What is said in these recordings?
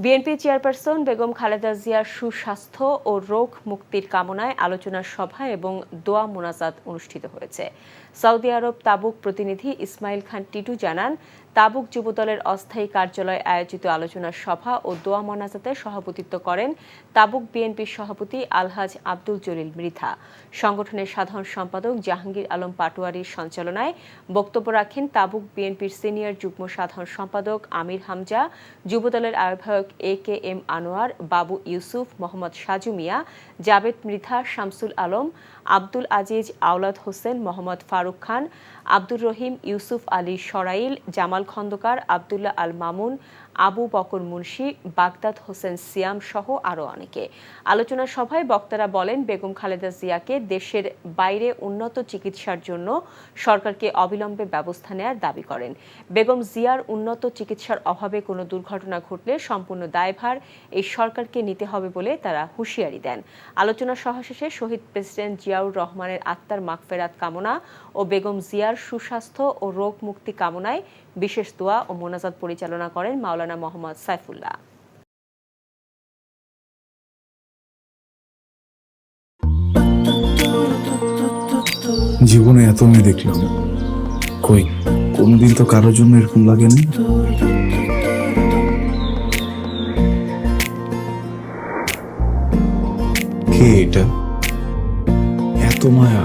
BNP chairperson Begum Khaleda জিয়ার সুস্বাস্থ্য ও রোগ মুক্তির কামনায় আলোচনা সভা এবং দোয়া মোনাজাত অনুষ্ঠিত হয়েছে। সৌদি আরব তাবুক প্রতিনিধি ইসমাইল খান টিটু জানান, তাবুক যুবদলের অস্থায়ী কার্যালয়ে আয়োজিত আলোচনা সভা ও দোয়া মোনাজাতে সভাপতিত্ব করেন তাবুক বিএনপির সভাপতি আলহাজ আব্দুল জলিল মৃধা। সংগঠনের সাধারণ সম্পাদক জাহাঙ্গীর আলম পাটোয়ারির সঞ্চালনায় বক্তব্য রাখেন তাবুক বিএনপির সিনিয়র যুগ্ম সাধারণ সম্পাদক আমির হামজা, যুবদলের আহ্বায়ক AKM আনোয়ার, বাবু ইউসুফ, মোহাম্মদ সাজু মিয়া, জাবেদ মৃধা, শামসুল আলম, আব্দুল আজিজ, আওলাদ হোসেন, মোহাম্মদ ফারুক খান, আব্দুর রহিম, ইউসুফ আলী সরাইল, জামাল খন্দকার, আবদুল্লাহ আল মামুন, আবু বকর মুন্সি, বাগদাদ হোসেন সিয়াম সহ আরও অনেকে। আলোচনা সভায় বক্তারা বলেন, বেগম খালেদা জিয়াকে দেশের বাইরে উন্নত চিকিৎসার জন্য সরকারকে অবিলম্বে ব্যবস্থা নেয়ার দাবি করেন। বেগম জিয়ার উন্নত চিকিৎসার অভাবে কোনো দুর্ঘটনা ঘটলে সম্পূর্ণ দায়ভার এই সরকারকে নিতে হবে বলে তারা হুঁশিয়ারি দেন। আলোচনা সভা শেষে শহীদ প্রেসিডেন্ট জিয়াউর রহমানের আত্মার মাগফেরাত কামনা ও বেগম জিয়ার সুস্বাস্থ্য ও রোগ মুক্তি কামনায় বিশেষ দোয়া ও মোনাজাত পরিচালনা করেন মাওলানা মোহাম্মদ সাইফুল্লাহ। জীবনে এত মেয়ে দেখলাম, কই কোনদিন তো কারোর জন্য এরকম লাগে না। কে এটা? এত মায়া।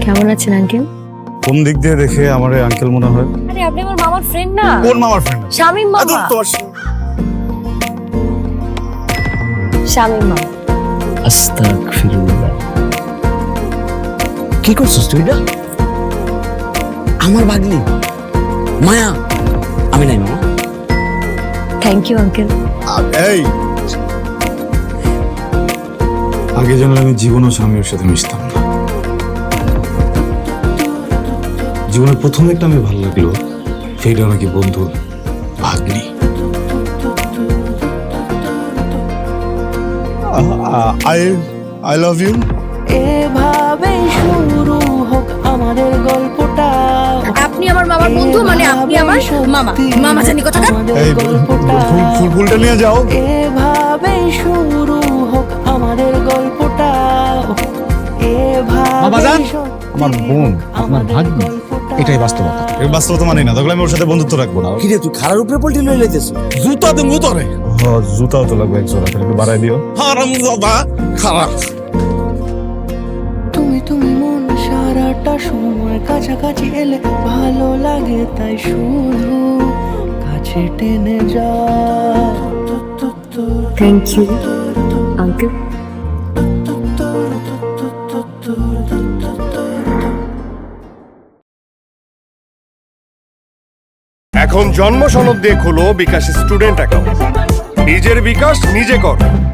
কেমন আছেন আঙ্কেল? কোন দিক দিয়ে দেখে আমার আঙ্কেল মনে হয়? আরে আপনি আমার মামার ফ্রেন্ড না? কোন মামার ফ্রেন্ড? শামীম মামা। শামীম মামা। আস্তাগফিরুল্লাহ। কি করছিস তুই? না আমার ভাগ্নি মায়া। আমি নাই মামা। Thank you uncle. এই আগে জানলে আমি জীবনও স্বামীর সাথে মিশতাম না। জীবনের প্রথম একটা আমি ভালো লাগলো, সেইটা নাকি বন্ধুর ভাগ্নি। I love you. এভাবে শুরু হোক আমাদের গল্পটা। আপনি আমার মামার বন্ধু, মানে আপনি আমার মামা। মামা জানি কোথাকার। এই ফুলটা নিয়ে যাও। এভাবে শুরু হোক আমাদের গল্পটা। বাবাজান, আমার বোন আপনার ভাগ্নি, এটাই বাস্তবতা। এই বাস্তবতা মানি না, তাহলে আমি ওর সাথে বন্ধুত্ব রাখবো না। কি রে তুই খারার উপরে পল্টি লই লাইতেছ? জুতা দেবো তোরে। হ্যাঁ, জুতাও তো লাগবে এক জোড়া, একটু বাড়াই দিও। হারামজাদা খারাপ। তুমি মন সারাটা সময় কাছাকাছি এলে ভালো লাগে, তাই শুধু কাছে টেনে যা। Thank you uncle. এখন জন্ম সনদ দিয়ে খোলো বিকাশ স্টুডেন্ট অ্যাকাউন্ট। নিজের বিকাশ নিজে কর।